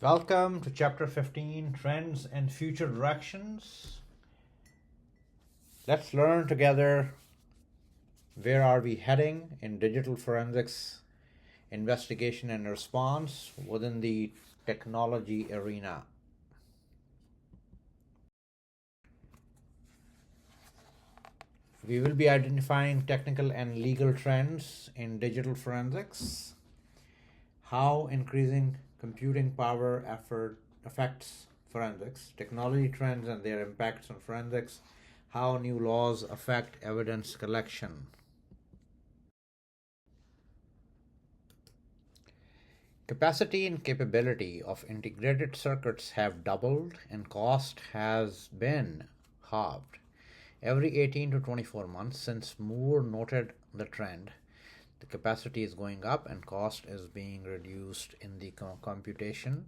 Welcome to Chapter 15 Trends and Future Directions. Let's learn together where are we heading in digital forensics investigation and response within the technology arena. We will be identifying technical and legal trends in digital forensics, how increasing computing power effort affects forensics, technology trends and their impacts on forensics, how new laws affect evidence collection. Capacity and capability of integrated circuits have doubled and cost has been halved every 18 to 24 months since Moore noted the trend. The capacity is going up and cost is being reduced in the computation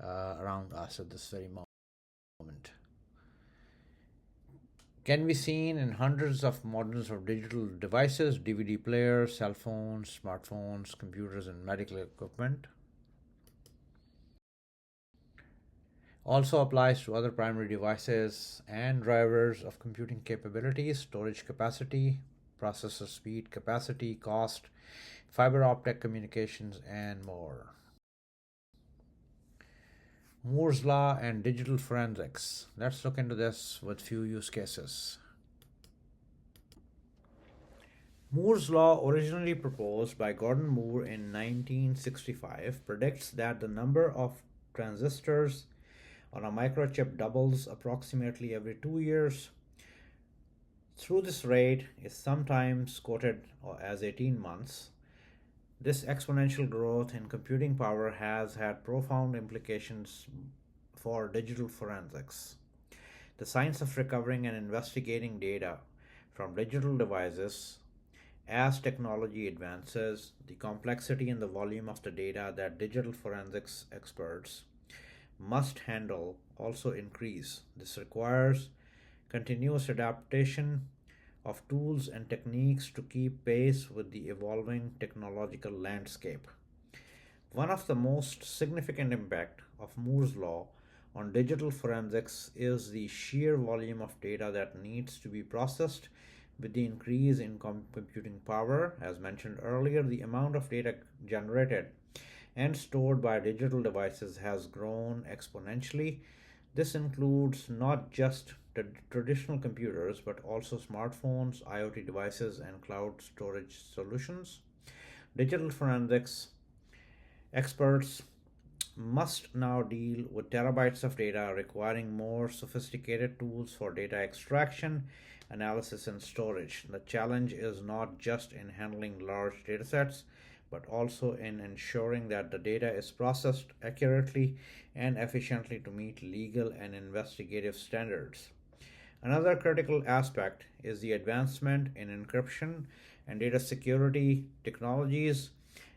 around us at this very moment. Can be seen in hundreds of models of digital devices, DVD players, cell phones, smartphones, computers, and medical equipment. Also applies to other primary devices and drivers of computing capabilities, storage capacity, processor speed, capacity, cost, fiber optic communications, and more. Moore's Law and digital forensics. Let's look into this with few use cases. Moore's Law, originally proposed by Gordon Moore in 1965, predicts that the number of transistors on a microchip doubles approximately every 2 years. Through this rate is sometimes quoted as 18 months. This exponential growth in computing power has had profound implications for digital forensics. The science of recovering and investigating data from digital devices. As technology advances, the complexity and the volume of the data that digital forensics experts must handle also increase. This requires continuous adaptation of tools and techniques to keep pace with the evolving technological landscape. One of the most significant impact of Moore's law on digital forensics is the sheer volume of data that needs to be processed with the increase in computing power. As mentioned earlier, the amount of data generated and stored by digital devices has grown exponentially. This includes not just traditional computers but also smartphones, IoT devices, and cloud storage solutions. Digital forensics experts must now deal with terabytes of data, requiring more sophisticated tools for data extraction, analysis, and storage. The challenge is not just in handling large datasets, but also in ensuring that the data is processed accurately and efficiently to meet legal and investigative standards. Another critical aspect is the advancement in encryption and data security technologies.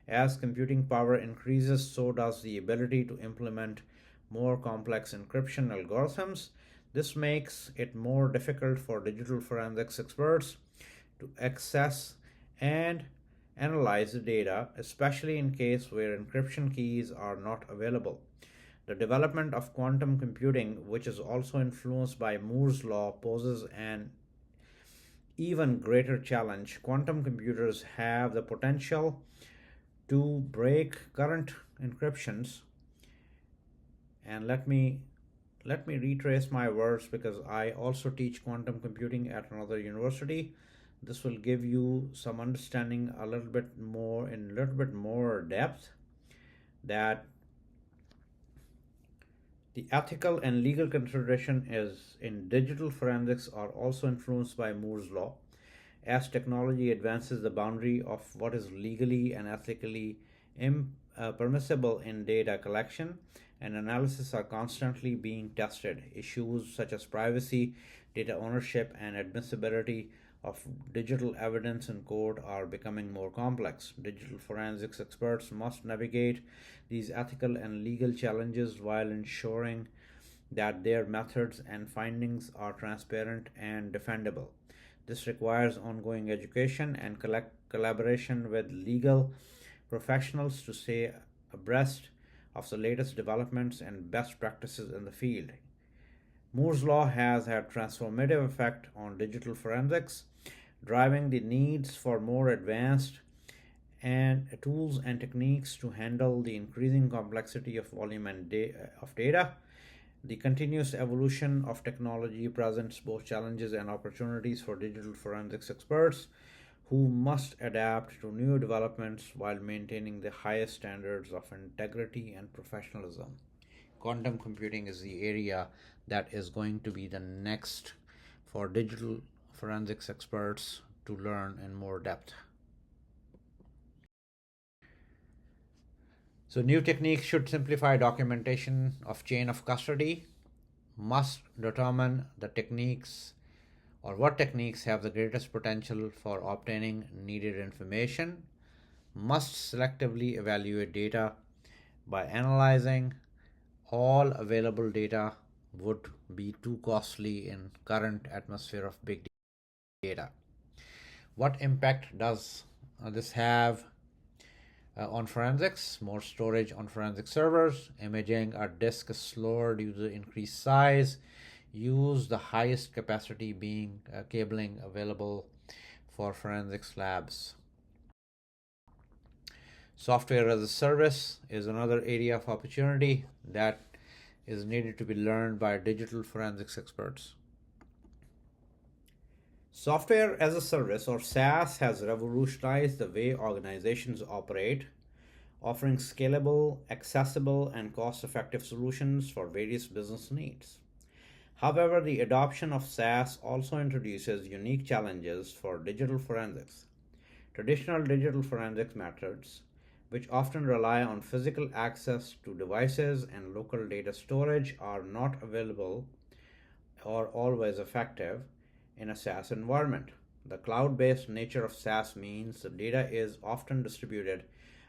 As computing power increases, so does the ability to implement more complex encryption algorithms. This makes it more difficult for digital forensics experts to access and analyze the data, especially in cases where encryption keys are not available. The development of quantum computing, which is also influenced by Moore's law, poses an even greater challenge. Quantum computers have the potential to break current encryptions. And let me retrace my words because I also teach quantum computing at another university. This will give you some understanding a little bit more in a little bit more depth that the ethical and legal consideration is in digital forensics are also influenced by Moore's law. As technology advances, the boundary of what is legally and ethically permissible in data collection and analysis are constantly being tested. Issues such as privacy, data ownership, and admissibility of digital evidence in court are becoming more complex. Digital forensics experts must navigate these ethical and legal challenges while ensuring that their methods and findings are transparent and defendable. This requires ongoing education and collaboration with legal professionals to stay abreast of the latest developments and best practices in the field. Moore's Law has had transformative effect on digital forensics, driving the needs for more advanced and tools and techniques to handle the increasing complexity of volume of data. The continuous evolution of technology presents both challenges and opportunities for digital forensics experts who must adapt to new developments while maintaining the highest standards of integrity and professionalism. Quantum computing is the area that is going to be the next for digital forensics experts to learn in more depth. So, new techniques should simplify documentation of chain of custody, must determine the techniques or what techniques have the greatest potential for obtaining needed information, must selectively evaluate data by analyzing all available data would be too costly in current atmosphere of big data. What impact does this have on forensics? More storage on forensic servers, imaging a disk is slower due to the increased size, use the highest capacity being cabling available for forensics labs. Software as a service is another area of opportunity that is needed to be learned by digital forensics experts. Software as a service or SaaS has revolutionized the way organizations operate, offering scalable, accessible, and cost effective solutions for various business needs. However, the adoption of SaaS also introduces unique challenges for digital forensics. Traditional digital forensics methods, which often rely on physical access to devices and local data storage, are not available or always effective in a SaaS environment. The cloud based nature of SaaS means the data is often distributed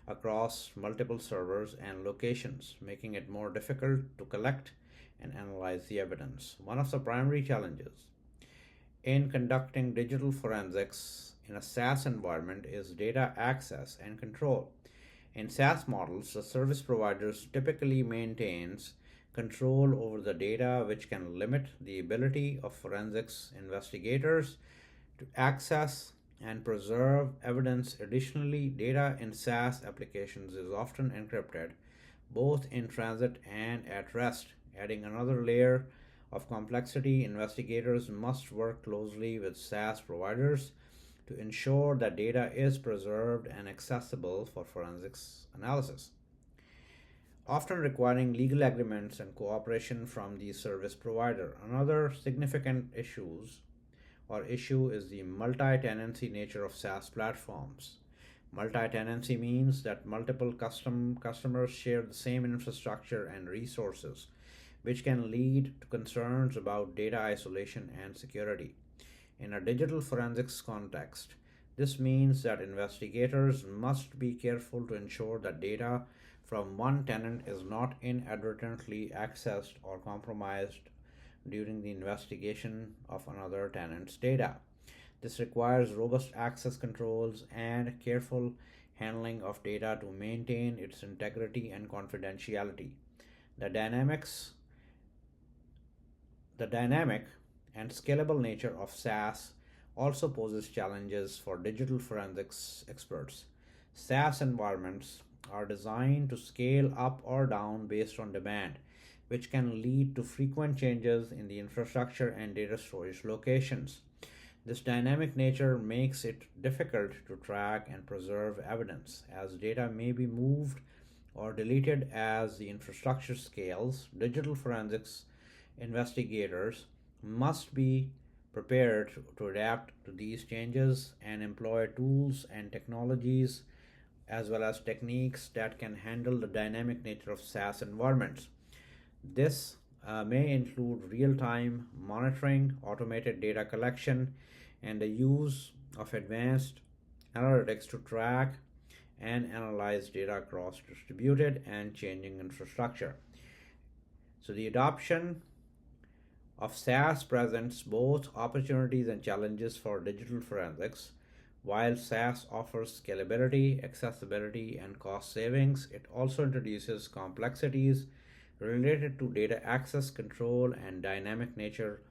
across multiple servers and locations, making it more difficult to collect and analyze the evidence. One of the primary challenges in conducting digital forensics in a SaaS environment is data access and control. In SaaS models, the service providers typically maintains control over the data, which can limit the ability of forensics investigators to access and preserve evidence. Additionally, data in SaaS applications is often encrypted both in transit and at rest, adding another layer of complexity. Investigators must work closely with SaaS providers to ensure that data is preserved and accessible for forensics analysis, often requiring legal agreements and cooperation from the service provider. Another significant issue is the multi-tenancy nature of SaaS platforms. Multi-tenancy means that multiple customers share the same infrastructure and resources, which can lead to concerns about data isolation and security. In a digital forensics context, this means that investigators must be careful to ensure that data from one tenant is not inadvertently accessed or compromised during the investigation of another tenant's data. This requires robust access controls and careful handling of data to maintain its integrity and confidentiality. The the dynamic and scalable nature of SaaS also poses challenges for digital forensics experts. SaaS environments are designed to scale up or down based on demand, which can lead to frequent changes in the infrastructure and data storage locations. This dynamic nature makes it difficult to track and preserve evidence, as data may be moved or deleted as the infrastructure scales. Digital forensics investigators must be prepared to adapt to these changes and employ tools and technologies as well as techniques that can handle the dynamic nature of SaaS environments. This may include real time monitoring, automated data collection, and the use of advanced analytics to track and analyze data across distributed and changing infrastructure. So, the adoption of SaaS presents both opportunities and challenges for digital forensics. While SaaS offers scalability, accessibility, and cost savings, it also introduces complexities related to data access control and dynamic nature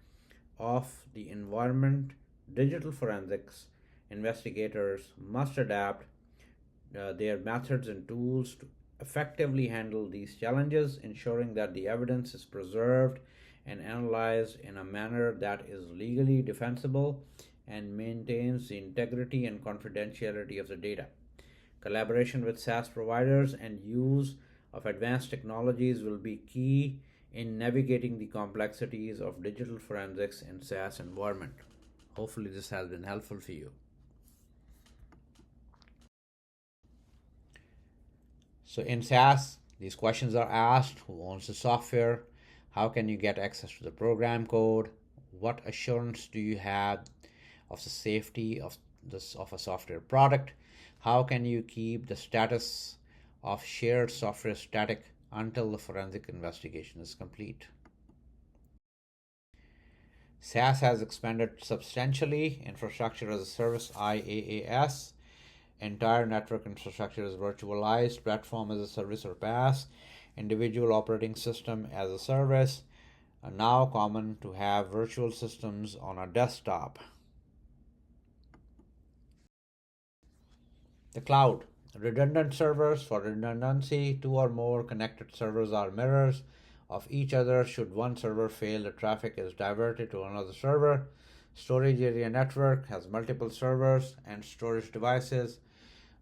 of the environment. Digital forensics investigators must adapt their methods and tools to effectively handle these challenges, ensuring that the evidence is preserved and analyzed in a manner that is legally defensible and maintains the integrity and confidentiality of the data. Collaboration with SaaS providers and use of advanced technologies will be key in navigating the complexities of digital forensics in SaaS environment. Hopefully this has been helpful for you. So in SaaS, these questions are asked: who owns the software? How can you get access to the program code? What assurance do you have of the safety of a software product? How can you keep the status of shared software static until the forensic investigation is complete? SaaS has expanded substantially. Infrastructure as a service, IaaS. Entire network infrastructure is virtualized. Platform as a service, or PaaS. Individual operating system as a service. Are now common to have virtual systems on a desktop. The cloud. Redundant servers. For redundancy, two or more connected servers are mirrors of each other. Should one server fail, the traffic is diverted to another server. Storage area network has multiple servers and storage devices,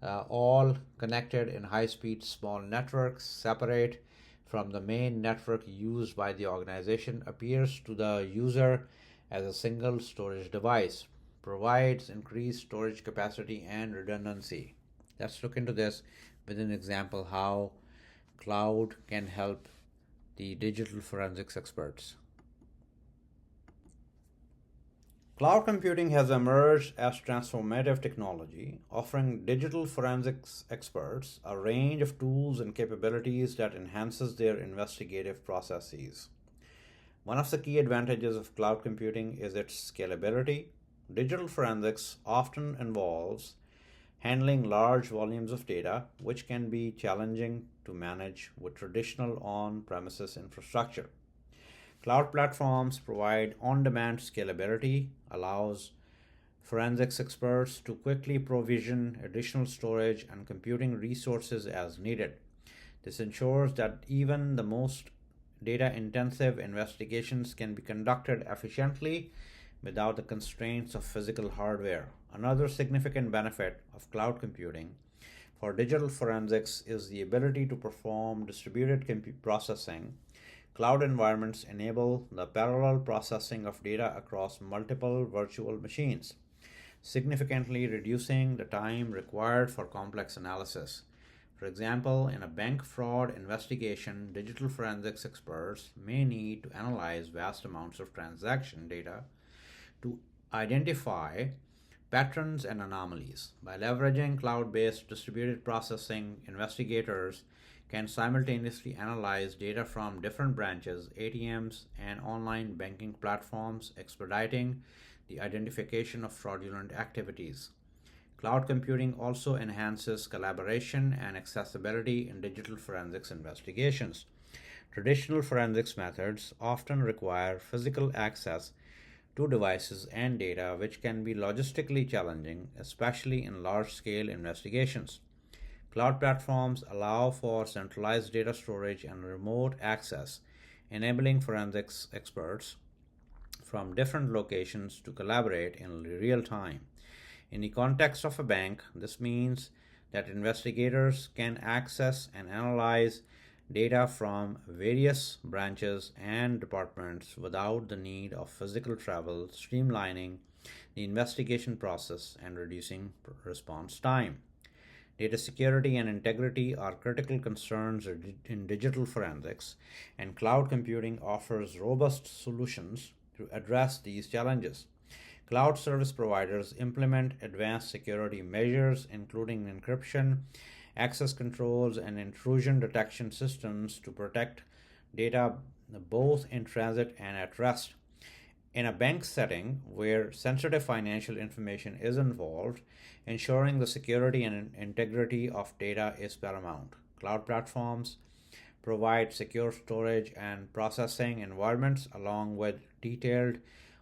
all connected in high-speed small networks, separate from the main network used by the organization, appears to the user as a single storage device, provides increased storage capacity and redundancy. Let's look into this with an example how cloud can help the digital forensics experts. Cloud computing has emerged as transformative technology, offering digital forensics experts a range of tools and capabilities that enhances their investigative processes. One of the key advantages of cloud computing is its scalability. Digital forensics often involves handling large volumes of data, which can be challenging to manage with traditional on-premises infrastructure. Cloud platforms provide on-demand scalability, allows forensics experts to quickly provision additional storage and computing resources as needed. This ensures that even the most data-intensive investigations can be conducted efficiently without the constraints of physical hardware. Another significant benefit of cloud computing for digital forensics is the ability to perform distributed processing. Cloud environments enable the parallel processing of data across multiple virtual machines, significantly reducing the time required for complex analysis. For example, in a bank fraud investigation, digital forensics experts may need to analyze vast amounts of transaction data to identify patterns and anomalies. By leveraging cloud-based distributed processing, investigators can simultaneously analyze data from different branches, ATMs, and online banking platforms, expediting the identification of fraudulent activities. Cloud computing also enhances collaboration and accessibility in digital forensics investigations. Traditional forensics methods often require physical access to devices and data, which can be logistically challenging, especially in large scale investigations. Cloud platforms allow for centralized data storage and remote access, enabling forensics experts from different locations to collaborate in real time. In the context of a bank, this means that investigators can access and analyze data from various branches and departments without the need of physical travel, streamlining the investigation process and reducing response time. Data security and integrity are critical concerns in digital forensics, and cloud computing offers robust solutions to address these challenges. Cloud service providers implement advanced security measures, including encryption, access controls, and intrusion detection systems to protect data both in transit and at rest. In a bank setting where sensitive financial information is involved, ensuring the security and integrity of data is paramount. Cloud platforms provide secure storage and processing environments along with detailed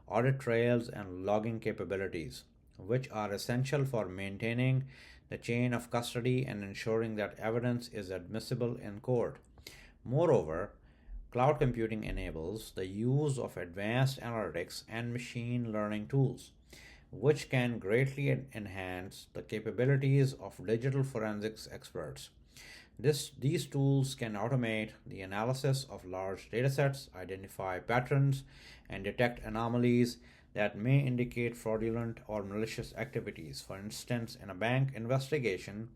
audit trails and logging capabilities, which are essential for maintaining the chain of custody and ensuring that evidence is admissible in court. Moreover, cloud computing enables the use of advanced analytics and machine learning tools, which can greatly enhance the capabilities of digital forensics experts. These tools can automate the analysis of large datasets, identify patterns, and detect anomalies that may indicate fraudulent or malicious activities. For instance, in a bank investigation,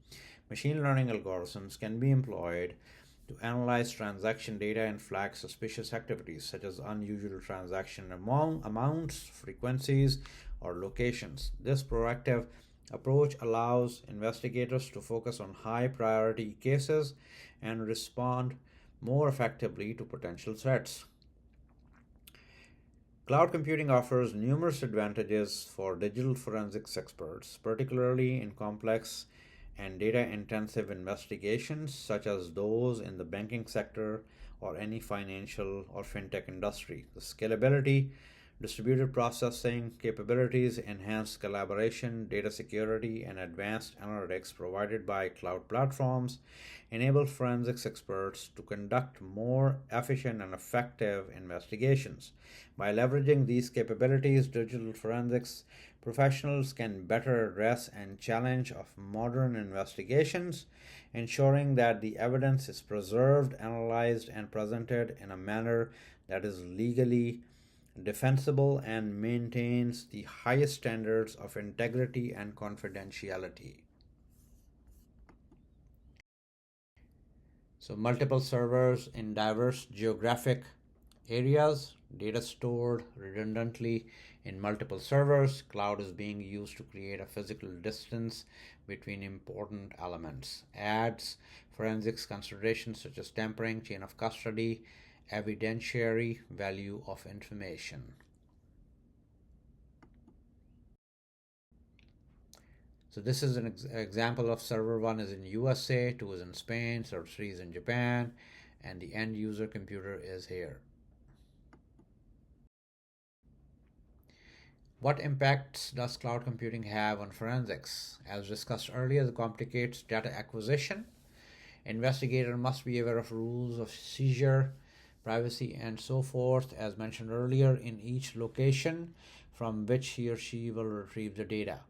machine learning algorithms can be employed to analyze transaction data and flag suspicious activities such as unusual transaction amounts, frequencies, or locations. This proactive approach allows investigators to focus on high priority cases and respond more effectively to potential threats. Cloud computing offers numerous advantages for digital forensics experts, particularly in complex and data intensive investigations such as those in the banking sector or any financial or fintech industry. The scalability, distributed processing capabilities, enhanced collaboration, data security, and advanced analytics provided by cloud platforms enable forensics experts to conduct more efficient and effective investigations. By leveraging these capabilities, digital forensics professionals can better address and challenge of modern investigations, ensuring that the evidence is preserved, analyzed, and presented in a manner that is legally defensible and maintains the highest standards of integrity and confidentiality. So, multiple servers in diverse geographic areas, data stored redundantly in multiple servers. Cloud is being used to create a physical distance between important elements. Adds forensics considerations such as tampering, chain of custody, evidentiary value of information. So this is an example of server 1 is in USA, 2 is in Spain, server 3 is in Japan, and the end user computer is here. What impacts does cloud computing have on forensics? As discussed earlier, the complicates data acquisition. Investigator must be aware of rules of seizure, privacy, and so forth, as mentioned earlier, in each location from which he or she will retrieve the data.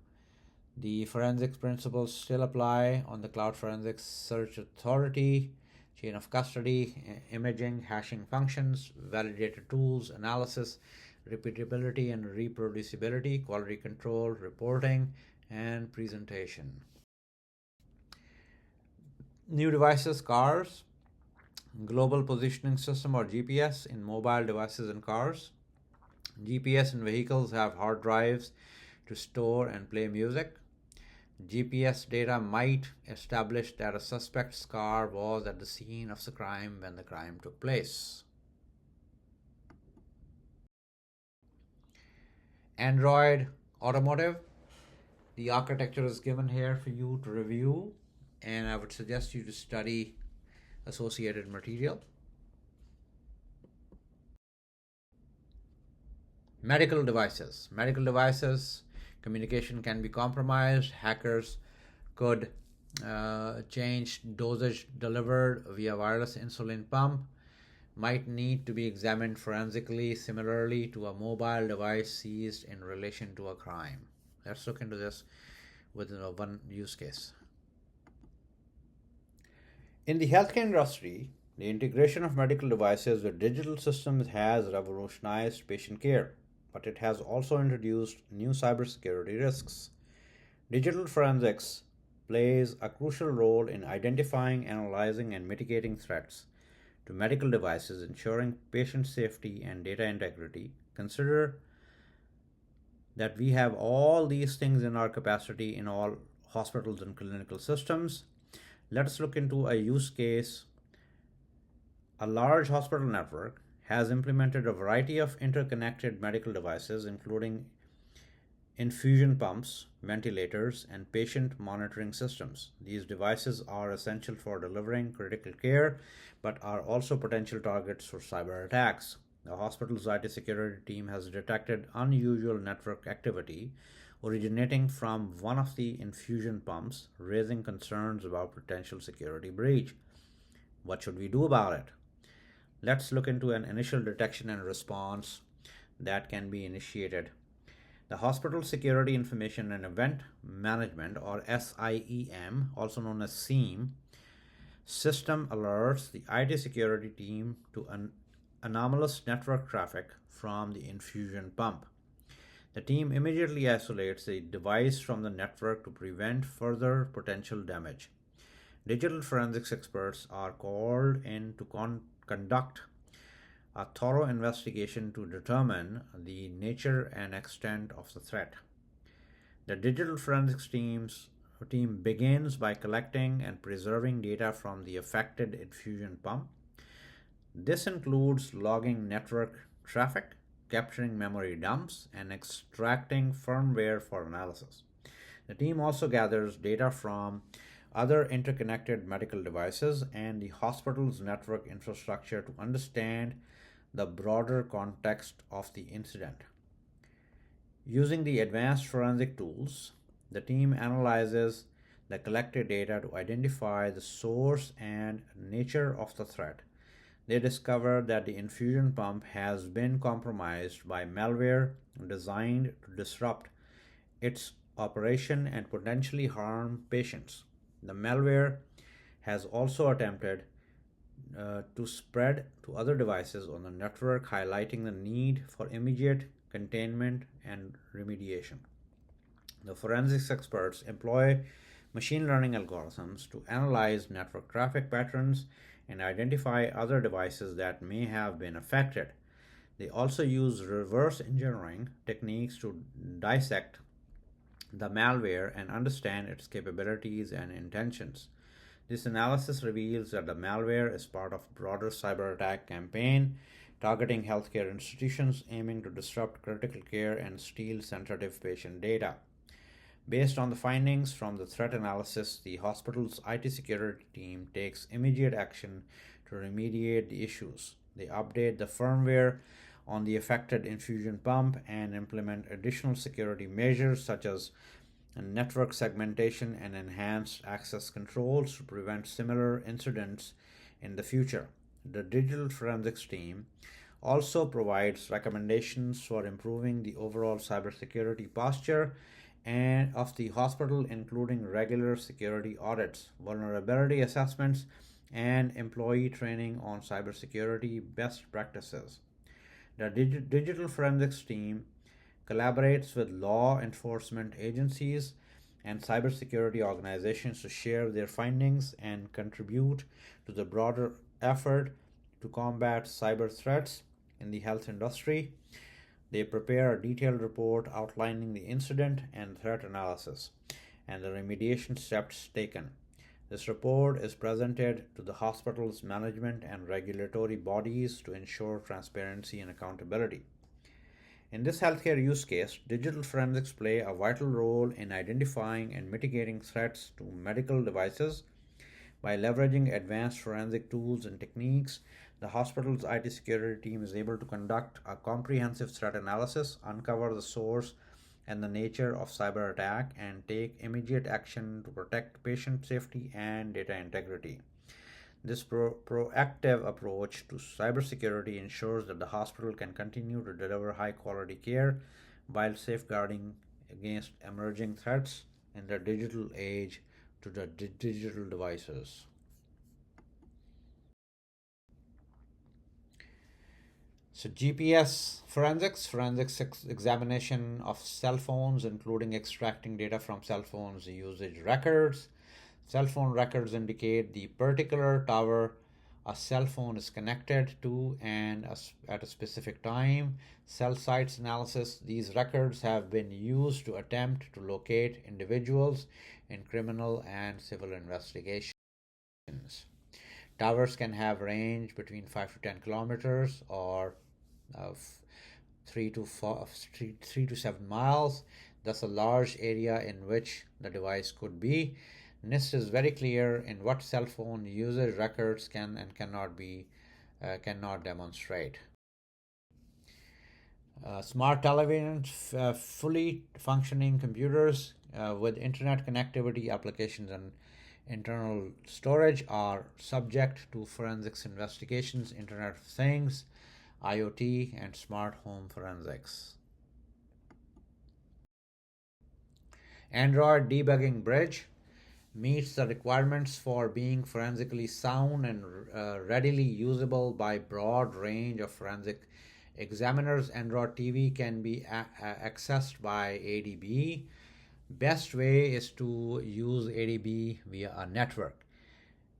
The forensics principles still apply on the Cloud Forensics Search Authority, chain of custody, imaging, hashing functions, validated tools, analysis, repeatability and reproducibility, quality control, reporting, and presentation. New devices, cars, global positioning system or GPS in mobile devices and cars. GPS in vehicles have hard drives to store and play music. GPS data might establish that a suspect's car was at the scene of the crime when the crime took place. Android Automotive. The architecture is given here for you to review, and I would suggest you to study associated material. Medical devices. Medical devices, communication can be compromised. Hackers could change dosage delivered via wireless insulin pump. Might need to be examined forensically, similarly to a mobile device seized in relation to a crime. Let's look into this with one use case. In the healthcare industry, the integration of medical devices with digital systems has revolutionized patient care, but it has also introduced new cybersecurity risks. Digital forensics plays a crucial role in identifying, analyzing, and mitigating threats to medical devices, ensuring patient safety and data integrity. Consider that we have all these things in our capacity in all hospitals and clinical systems. Let's look into a use case. A large hospital network has implemented a variety of interconnected medical devices, including infusion pumps, ventilators, and patient monitoring systems. These devices are essential for delivering critical care, but are also potential targets for cyber attacks. The hospital's IT security team has detected unusual network activity originating from one of the infusion pumps, raising concerns about potential security breach. What should we do about it? Let's look into an initial detection and response that can be initiated. The Hospital Security Information and Event Management, or SIEM, also known as SIEM, system alerts the IT security team to anomalous network traffic from the infusion pump. The team immediately isolates the device from the network to prevent further potential damage. Digital forensics experts are called in to conduct a thorough investigation to determine the nature and extent of the threat. The digital forensics team begins by collecting and preserving data from the affected infusion pump. This includes logging network traffic, capturing memory dumps, and extracting firmware for analysis. The team also gathers data from other interconnected medical devices and the hospital's network infrastructure to understand the broader context of the incident. Using the advanced forensic tools, the team analyzes the collected data to identify the source and nature of the threat. They discover that the infusion pump has been compromised by malware designed to disrupt its operation and potentially harm patients. The malware has also attempted to spread to other devices on the network, highlighting the need for immediate containment and remediation. The forensics experts employ machine learning algorithms to analyze network traffic patterns and identify other devices that may have been affected. They also use reverse engineering techniques to dissect the malware and understand its capabilities and intentions. This analysis reveals that the malware is part of a broader cyber attack campaign targeting healthcare institutions aiming to disrupt critical care and steal sensitive patient data. Based on the findings from the threat analysis, the hospital's IT security team takes immediate action to remediate the issues. They update the firmware on the affected infusion pump and implement additional security measures such as network segmentation and enhanced access controls to prevent similar incidents in the future. The digital forensics team also provides recommendations for improving the overall cybersecurity posture and of the hospital, including regular security audits, vulnerability assessments, and employee training on cybersecurity best practices. The digital forensics team collaborates with law enforcement agencies and cybersecurity organizations to share their findings and contribute to the broader effort to combat cyber threats in the health industry. They prepare a detailed report outlining the incident and threat analysis and the remediation steps taken. This report is presented to the hospital's management and regulatory bodies to ensure transparency and accountability. In this healthcare use case, digital forensics play a vital role in identifying and mitigating threats to medical devices. By leveraging advanced forensic tools and techniques, the hospital's IT security team is able to conduct a comprehensive threat analysis, uncover the source and the nature of cyber attack, and take immediate action to protect patient safety and data integrity. This proactive approach to cybersecurity ensures that the hospital can continue to deliver high quality care while safeguarding against emerging threats in the digital age to the digital devices. So, GPS forensics examination of cell phones, including extracting data from cell phones usage records. Cell phone records indicate the particular tower a cell phone is connected to and at a specific time. Cell sites analysis. These records have been used to attempt to locate individuals in criminal and civil investigations. Towers can have range between 5 to 10 kilometers or 3 to 7 miles. That's a large area in which the device could be. NIST is very clear in what cell phone usage records can and cannot demonstrate. Smart televisions, fully functioning computers with internet connectivity applications and internal storage are subject to forensics investigations, Internet of Things, IoT, and smart home forensics. Android Debugging Bridge meets the requirements for being forensically sound and readily usable by broad range of forensic examiners. Android TV can be accessed by ADB. Best way is to use ADB via a network.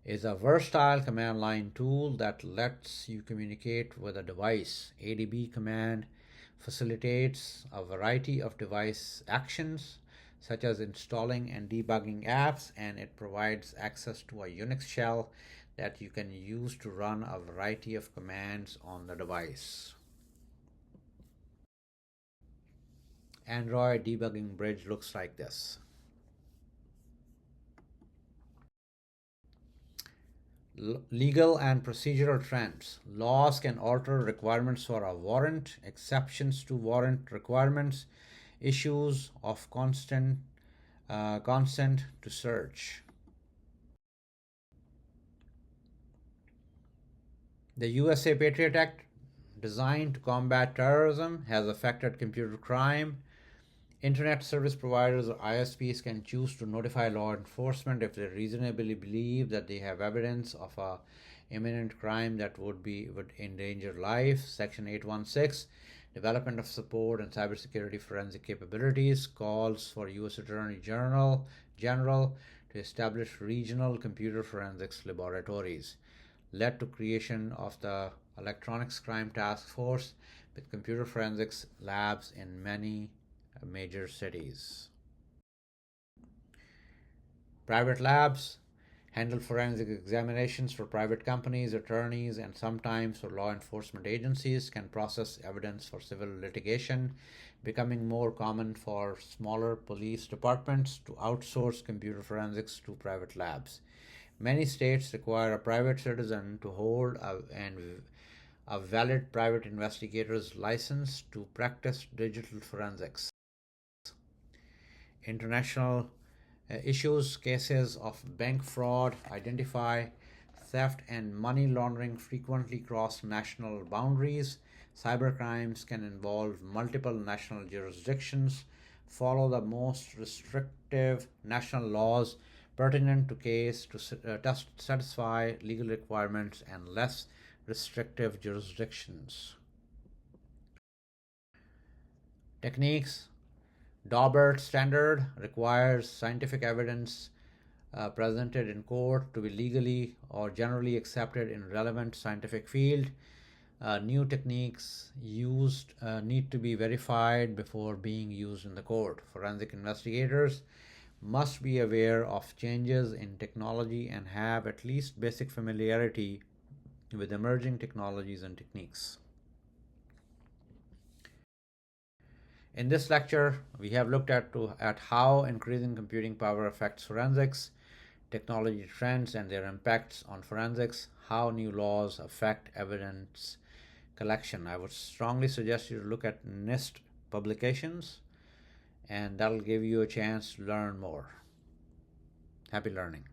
It's a versatile command line tool that lets you communicate with a device. ADB command facilitates a variety of device actions such as installing and debugging apps, and it provides access to a Unix shell that you can use to run a variety of commands on the device. Android Debugging Bridge looks like this. Legal and procedural trends. Laws can alter requirements for a warrant, exceptions to warrant requirements, issues of consent to search. The USA Patriot Act, designed to combat terrorism, has affected computer crime. Internet service providers or ISPs can choose to notify law enforcement if they reasonably believe that they have evidence of a imminent crime that would endanger life. Section 816, Development of Support and Cybersecurity Forensic Capabilities, calls for U.S. Attorney General to establish regional computer forensics laboratories, led to creation of the Electronics Crime Task Force with computer forensics labs in many major cities. Private labs handle forensic examinations for private companies, attorneys, and sometimes for law enforcement agencies, can process evidence for civil litigation, becoming more common for smaller police departments to outsource computer forensics to private labs. Many states require a private citizen to hold a valid private investigator's license to practice digital forensics. International issues, cases of bank fraud, identity theft, and money laundering frequently cross national boundaries. Cybercrimes can involve multiple national jurisdictions, follow the most restrictive national laws pertinent to case to satisfy legal requirements and less restrictive jurisdictions. Techniques. Daubert standard requires scientific evidence presented in court to be legally or generally accepted in relevant scientific field. New techniques used need to be verified before being used in the court. Forensic investigators must be aware of changes in technology and have at least basic familiarity with emerging technologies and techniques. In this lecture, we have looked at how increasing computing power affects forensics, technology trends and their impacts on forensics, how new laws affect evidence collection. I would strongly suggest you to look at NIST publications, and that'll give you a chance to learn more. Happy learning.